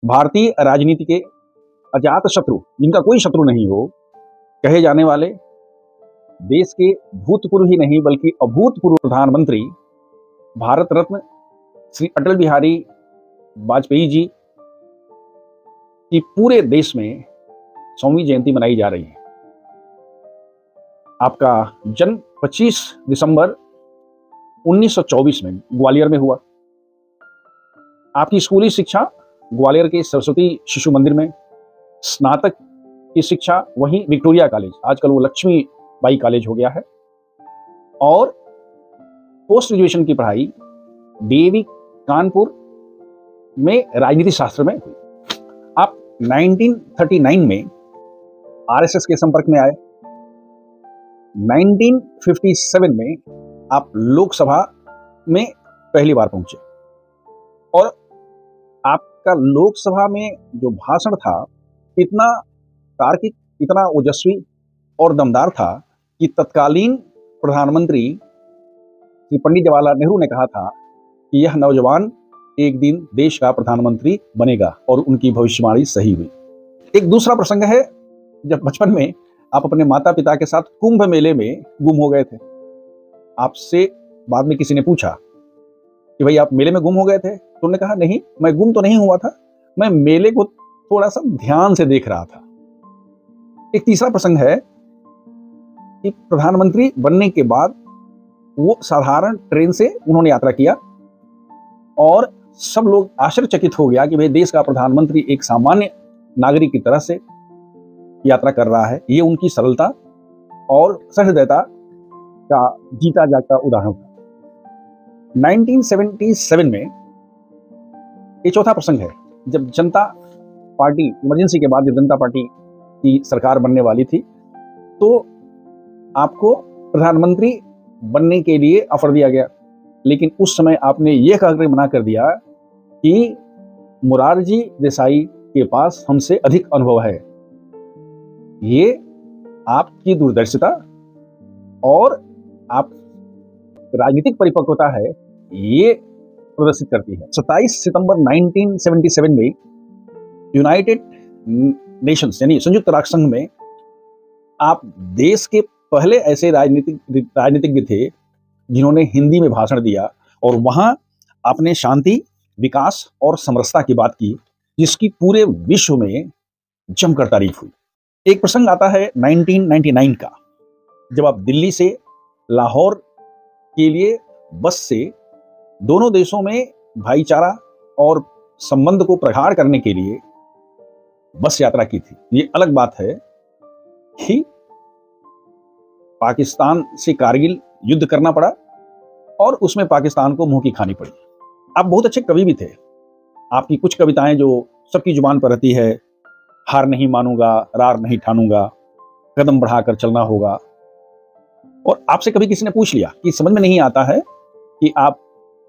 भारतीय राजनीति के अजात शत्रु, जिनका कोई शत्रु नहीं हो, कहे जाने वाले देश के भूतपूर्व ही नहीं बल्कि अभूतपूर्व प्रधानमंत्री भारत रत्न श्री अटल बिहारी वाजपेयी जी की पूरे देश में 100वीं जयंती मनाई जा रही है। आपका जन्म 25 दिसंबर 1924 में ग्वालियर में हुआ। आपकी स्कूली शिक्षा ग्वालियर के सरस्वती शिशु मंदिर में, स्नातक की शिक्षा वहीं विक्टोरिया कॉलेज, आजकल वो लक्ष्मी बाई कॉलेज हो गया है, और पोस्ट ग्रेजुएशन की पढ़ाई डीएवी कानपुर में राजनीति शास्त्र में हुई। आप 1939 में आरएसएस के संपर्क में आए। 1957 में आप लोकसभा में पहली बार पहुंचे और आपका लोकसभा में जो भाषण था इतना तार्किक, इतना ओजस्वी और दमदार था कि तत्कालीन प्रधानमंत्री श्री पंडित जवाहरलाल नेहरू ने कहा था कि यह नौजवान एक दिन देश का प्रधानमंत्री बनेगा, और उनकी भविष्यवाणी सही हुई। एक दूसरा प्रसंग है, जब बचपन में आप अपने माता पिता के साथ कुंभ मेले में गुम हो गए थे। आपसे बाद में किसी ने पूछा कि भाई आप मेले में गुम हो गए थे, तो उन्होंने कहा नहीं, मैं गुम तो नहीं हुआ था, मैं मेले को थोड़ा सा ध्यान से देख रहा था। एक तीसरा प्रसंग है कि प्रधानमंत्री बनने के बाद वो साधारण ट्रेन से उन्होंने यात्रा किया और सब लोग आश्चर्यचकित हो गया कि भाई देश का प्रधानमंत्री एक सामान्य नागरिक की तरह से यात्रा कर रहा है। ये उनकी सरलता और सहृदयता का जीता जागता उदाहरण था। 1977 में ये चौथा प्रसंग है, जब जनता पार्टी, इमरजेंसी के बाद जब जनता पार्टी की सरकार बनने वाली थी, तो आपको प्रधानमंत्री बनने के लिए ऑफर दिया गया, लेकिन उस समय आपने यह कहकर मना कर दिया कि मोरारजी देसाई के पास हमसे अधिक अनुभव है। ये आपकी दूरदर्शिता और आप राजनीतिक परिपक्वता है, ये प्रदर्शित करती है। 27 सितंबर 1977 में यूनाइटेड नेशंस यानी संयुक्त राष्ट्र संघ में आप देश के पहले ऐसे राजनीतिज्ञ थे जिन्होंने हिंदी में भाषण दिया और वहां आपने शांति, विकास और समरसता की बात की, जिसकी पूरे विश्व में जमकर तारीफ हुई। एक प्रसंग आता है 1999 का, जब आप दिल्ली से लाहौर के लिए बस से दोनों देशों में भाईचारा और संबंध को प्रगाढ़ करने के लिए बस यात्रा की थी। ये अलग बात है कि पाकिस्तान से कारगिल युद्ध करना पड़ा और उसमें पाकिस्तान को मुंह की खानी पड़ी। आप बहुत अच्छे कवि भी थे। आपकी कुछ कविताएं जो सबकी जुबान पर रहती है, हार नहीं मानूंगा, रार नहीं ठानूंगा, कदम बढ़ाकर चलना होगा। और आपसे कभी किसी ने पूछ लिया कि समझ में नहीं आता है कि आप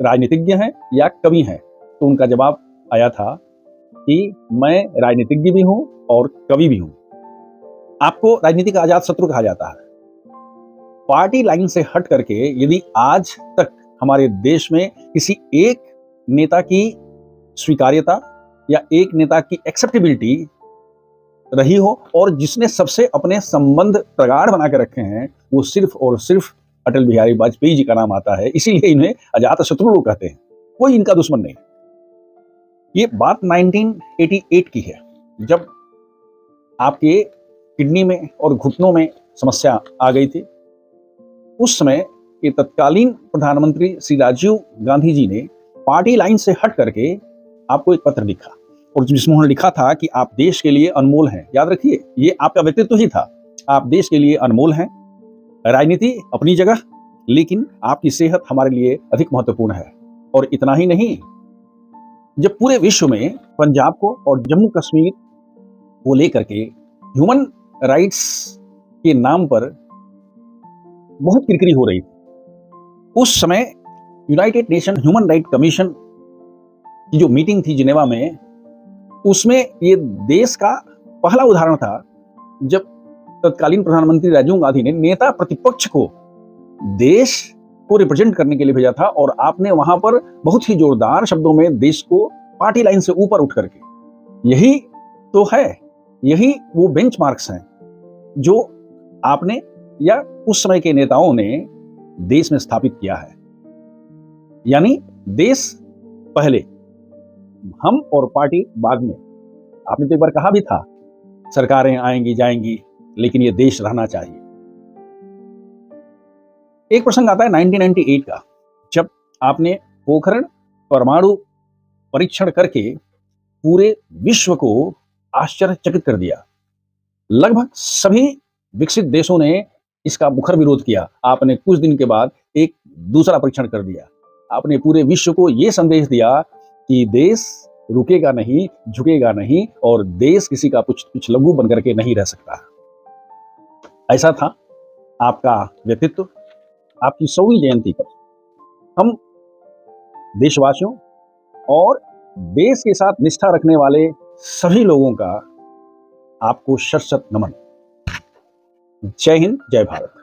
राजनीतिज्ञ हैं या कवि हैं, तो उनका जवाब आया था कि मैं राजनीतिज्ञ भी हूं और कवि भी हूं। आपको राजनीति का आजाद शत्रु कहा जाता है। पार्टी लाइन से हट करके यदि आज तक हमारे देश में किसी एक नेता की स्वीकार्यता या एक नेता की एक्सेप्टेबिलिटी रही हो और जिसने सबसे अपने संबंध प्रगाढ़ बना के रखे हैं, वो सिर्फ और सिर्फ अटल बिहारी वाजपेयी जी का नाम आता है। इसीलिए इन्हें अजात शत्रु लोग कहते हैं, कोई इनका दुश्मन नहीं। ये बात 1988 की है, जब आपके किडनी में और घुटनों में समस्या आ गई थी। उस समय के तत्कालीन प्रधानमंत्री श्री राजीव गांधी जी ने पार्टी लाइन से हट करके आपको एक पत्र लिखा, और जिसमें उन्होंने लिखा था कि आप देश के लिए अनमोल हैं। याद रखिए, ये आपका व्यक्तित्व ही था, आप देश के लिए अनमोल हैं। राजनीति अपनी जगह, लेकिन आपकी सेहत हमारे लिए अधिक महत्वपूर्ण है। और इतना ही नहीं, जब पूरे विश्व में पंजाब को और जम्मू कश्मीर को लेकर के ह्यूमन राइट्स के नाम पर बहुत किरकिरी हो रही थी, उस समय United nation human right commission की जो मीटिंग थी जिनेवा में, उसमें ये देश का पहला उदाहरण था जब तत्कालीन प्रधानमंत्री राजीव गांधी ने नेता प्रतिपक्ष को देश को रिप्रेजेंट करने के लिए भेजा था, और आपने वहां पर बहुत ही जोरदार शब्दों में देश को पार्टी लाइन से ऊपर उठ करके यही तो है, यही वो बेंचमार्क्स हैं जो आपने या उस समय के नेताओं ने देश में स्थापित किया है। यानी देश पहले, हम और पार्टी बाद में। आपने तो एक बार कहा भी था, सरकारें आएंगी जाएंगी लेकिन ये देश रहना चाहिए। एक प्रसंग आता है 1998 का, जब आपने पोखरण परमाणु परीक्षण करके पूरे विश्व को आश्चर्यचकित कर दिया। लगभग सभी विकसित देशों ने इसका मुखर विरोध किया। आपने कुछ दिन के बाद एक दूसरा परीक्षण कर दिया। आपने पूरे विश्व को यह संदेश दिया कि देश रुकेगा नहीं, झुकेगा नहीं और देश किसी का पिछलग्गू बनकर के नहीं रह सकता। ऐसा था आपका व्यक्तित्व। आपकी 100वीं जयंती पर हम देशवासियों और देश के साथ निष्ठा रखने वाले सभी लोगों का आपको शत शत नमन। जय हिंद, जय भारत।